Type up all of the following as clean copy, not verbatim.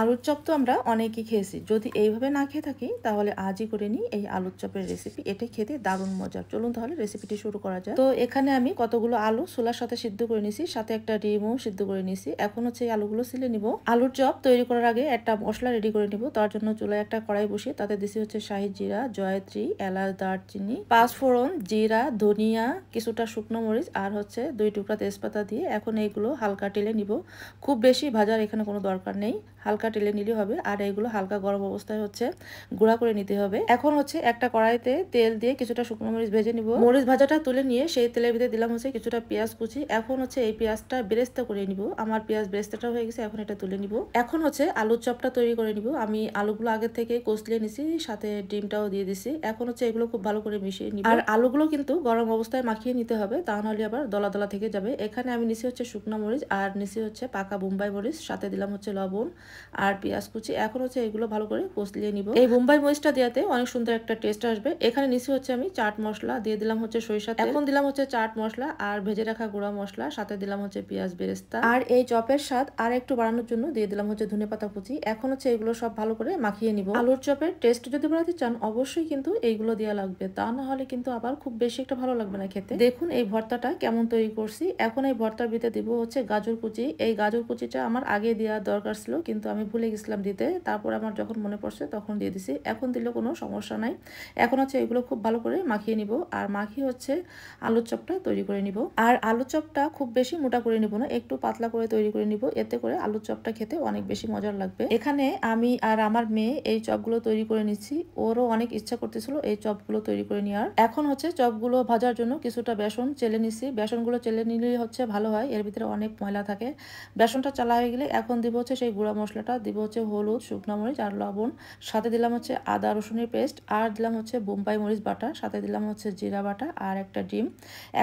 আলুর চপ তো আমরা অনেকেই খেয়েছি। যদি এইভাবে না খেয়ে থাকি তাহলে আজই করে নিই এই আলুর চপের রেসিপি। এটা খেতে দারুণ মজার। চলুন তাহলে রেসিপিটি শুরু করা যায়। তো এখানে আমি কতগুলো আলু চুলার সাথে সিদ্ধ করে নিছি, সাথে একটা ডিমও সিদ্ধ করে নিছি। এখন হচ্ছে এই আলুগুলো ছিলে নিব। আলুর চপ তৈরি করার আগে একটা মশলা রেডি করে নিব। তার জন্য চুলায় একটা কড়াই বসিয়ে তাতে দিছি হচ্ছে শাহি জিরা, জয়ত্রী, এলাচ, দারচিনি, পাঁচফোড়ন, জিরা, ধনিয়া, কিছুটা শুকনো মরিচ আর হচ্ছে 2 টুকরা তেজপাতা দিয়ে এখন এইগুলো হালকা টেলে নিব। খুব বেশি ভাজার এখানে কোনো দরকার নেই, হালকা টেলে নিলে হবে। আর এইগুলো হালকা গরম অবস্থায় হচ্ছে গুঁড়া করে নিতে হবে। এখন হচ্ছে একটা কড়াইতে তেল দিয়ে কিছুটা শুকনো মরিচ ভেজে নিব। মরিচ ভাজাটা তুলে নিয়ে সেই তেলের ভিতরে দিলাম হচ্ছে কিছুটা পেঁয়াজ কুচি। এখন হচ্ছে এই পেঁয়াজটা বেরেস্তা করে নিব। আমার পেঁয়াজ বেরেস্তাটা হয়ে গেছে, এখন এটা তুলে নিব। এখন হচ্ছে আলুর চপটা তৈরি করে নিব। আমি আলুগুলো আগে থেকে কষলিয়ে নিছি, সাথে ডিমটাও দিয়ে দিছি। এখন হচ্ছে এগুলো খুব ভালো করে মিশিয়ে নিব। আর আলুগুলো কিন্তু গরম অবস্থায় মাখিয়ে নিতে হবে, তা নাহলে আবার দলা দলা থেকে যাবে। এখানে আমি নিছি হচ্ছে শুকনো মরিচ আর নিছি হচ্ছে পাকা বোম্বাই মরিচ, সাথে দিলাম হচ্ছে লবণ আর পেঁয়াজ কুচি। এখন হচ্ছে এগুলো ভালো করে কষলিয়ে নিব। এই বোম্বাই মরিচটা দেওয়াতে অনেক সুন্দর একটা টেস্ট আসবে। এখানে নিচে হচ্ছে আমি চাট মশলা দিয়ে দিলাম হচ্ছে সরিষা তেল, এখন দিলাম হচ্ছে চাট মশলা আর ভেজে রাখা গুঁড়া মশলা, সাথে দিলাম হচ্ছে পেঁয়াজ বেরেস্তা। আর এই চপের স্বাদ আর একটু বাড়ানোর জন্য দিয়ে দিলাম হচ্ছে ধনেপাতা কুচি। এখন হচ্ছে এগুলো সব ভালো করে মাখিয়ে নিব। আলুর চপের টেস্ট যদি বাড়াতে চান অবশ্যই কিন্তু এইগুলো দেওয়া লাগবে, তা না হলে কিন্তু আবার খুব বেশি একটা ভালো লাগবে না খেতে। দেখুন এই ভর্তাটা কেমন তৈরি করছি। এখন এই ভর্তার ভিতরে দিব হচ্ছে গাজর কুচি। এই গাজর কুচিটা আমার আগে দেওয়ার দরকার ছিল, কিন্তু আমি ভুলে গেছিলাম দিতে। তারপর আমার যখন মনে পড়ছে তখন দিয়ে দিছি। এখন দিলে কোনো সমস্যা নাই। এখন হচ্ছে এগুলো খুব ভালো করে মাখিয়ে নিব। আর মাখিয়ে হচ্ছে আলুর চপটা তৈরি করে নিব। আর আলুর চপটা খুব বেশি মোটা করে নিব না, একটু পাতলা করে তৈরি করে নিব। এতে করে আলুর চপটা খেতে অনেক বেশি মজার লাগবে। এখানে আমি আর আমার মেয়ে এই চপগুলো তৈরি করে নিচ্ছি। ওরও অনেক ইচ্ছা করতেছিল এই চপগুলো তৈরি করে নেওয়ার। এখন হচ্ছে চপগুলো ভাজার জন্য কিছুটা বেসন চেলে নিচ্ছি। বেসনগুলো চেলে নিলেই হচ্ছে ভালো হয়, এর ভিতরে অনেক ময়লা থাকে। বেসনটা চালা হয়ে গেলে এখন দিব হচ্ছে সেই গুঁড়া মশলাটা, দিব হচ্ছে হলুদ, শুকনো মরিচ আর লবণ, সাথে দিলাম হচ্ছে আদা রসুনের পেস্ট আর দিলাম হচ্ছে বোম্বাই মরিচ বাটা, সাথে দিলাম হচ্ছে জিরা বাটা আর একটা ডিম।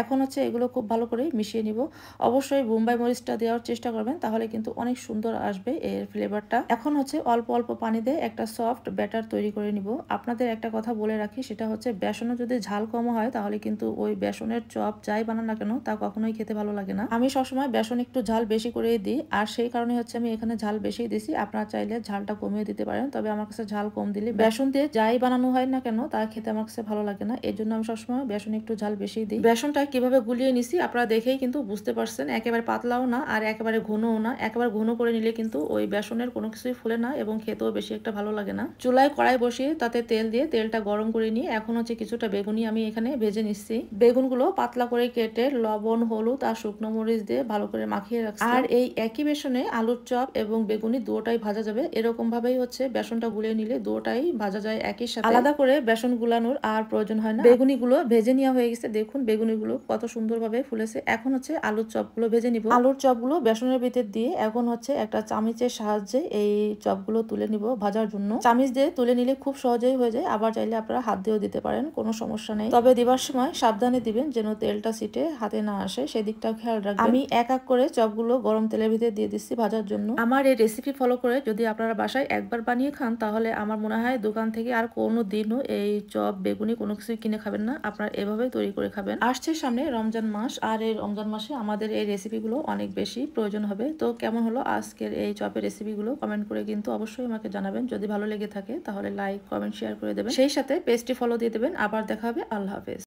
এখন হচ্ছে এগুলো খুব ভালো করে মিশিয়ে নিব। অবশ্যই বোম্বাই মরিচটা দেওয়ার চেষ্টা করবেন, তাহলে কিন্তু অনেক সুন্দর আসবে এর ফ্লেভারটা। এখন হচ্ছে অল্প অল্প পানি দিয়ে একটা সফট ব্যাটার তৈরি করে নিব। আপনাদের একটা কথা বলে রাখি, সেটা হচ্ছে বেসনে যদি ঝাল কম হয় তাহলে কিন্তু ওই বেসনের চপ যাই বানান না কেন তা কখনোই খেতে ভালো লাগে না। আমি সবসময় বেসন একটু ঝাল বেশি করেই দিই, আর সেই কারণে হচ্ছে আমি এখানে ঝাল বেশি দিছি। আপনারা চাইলে ঝালটা কমিয়ে দিতে পারেন, তবে আমার কাছে ঝাল কম দিলে বেসন দিয়ে যাই বানানো হয় না কেন তা খেতে আমার কাছে ভালো লাগে না। এই জন্য আমি সবসময় বেসন একটু ঝাল বেশি দিই। বেসনটা কিভাবে গুলিয়ে নিছি আপনারা দেখেই কিন্তু বুঝতে পারছেন, একেবারে পাতলাও না আর একেবারে ঘনও না। একেবারে ঘন করে নিলে কিন্তু ওই বেসনের কোনো কিছুই ফুলে না এবং খেতেও বেশি একটা ভালো লাগে না। চুলায় কড়াই বসিয়ে তাতে তেল দিয়ে তেলটা গরম করে নিয়ে এখন হচ্ছে কিছুটা বেগুনি আমি এখানে ভেজে নিচ্ছি। বেগুনগুলো পাতলা করে কেটে লবণ, হলুদ আর শুকনো মরিচ দিয়ে ভালো করে মাখিয়ে রাখছি। আর এই একই বেসনে আলুর চপ এবং বেগুনি দুটোটাই ভাজা যাবে। এরকম ভাবেই হচ্ছে বেসনটা গুলিয়ে নিলে দুটোটাই ভাজা যায় একই সাথে, আলাদা করে বেসন গুলানোর আর প্রয়োজন হয় না। বেগুনিগুলো ভেজে নেওয়া হয়ে গেছে, দেখুন বেগুনিগুলো কত সুন্দরভাবে ফুলেছে। এখন হচ্ছে আলুর চপগুলো ভেজে নিব। আলুর চপগুলো বেসনের ভিতর দিয়ে এখন হচ্ছে একটা চামচের সাহায্যে এই চপগুলো তুলে নিব ভাজার জন্য। চামচ দিয়ে তুলে নিলে খুব সহজেই হয়ে যায়, আবার চাইলে আপনারা হাত দিয়েও দিতে পারেন, কোনো সমস্যা নেই। তবে দিবার সময় সাবধানে দিবেন যেন তেলটা ছিটে হাতে না আসে, সেদিকটাও খেয়াল রাখবেন। আমি এক এক করে চপগুলো গরম তেলের ভিতরে দিয়ে দিচ্ছি ভাজার জন্য। আমার এই রেসিপি ফলো করে যদি আপনারা বাসায় একবার বানিয়ে খান তাহলে আমার মনে হয় দোকান থেকে আর কোনো দিনও এই চপ বেগুনি কোনো কিছুই কিনে খাবেন না, আপনারা এভাবেই তৈরি করে খাবেন। আসছে সামনে রমজান মাস, আর এই রমজান মাসে আমাদের এই রেসিপিগুলো অনেক বেশি প্রয়োজন হবে। তো কেমন হলো আজকের এই চপের রেসিপিগুলো কমেন্ট করে কিন্তু অবশ্যই আমাকে জানাবেন। যদি ভালো লেগে থাকে তাহলে লাইক, কমেন্ট, শেয়ার করে দেবেন, সেই সাথে পেজটি ফলো দিয়ে দেবেন। আবার দেখা হবে। আল্লাহ হাফেজ।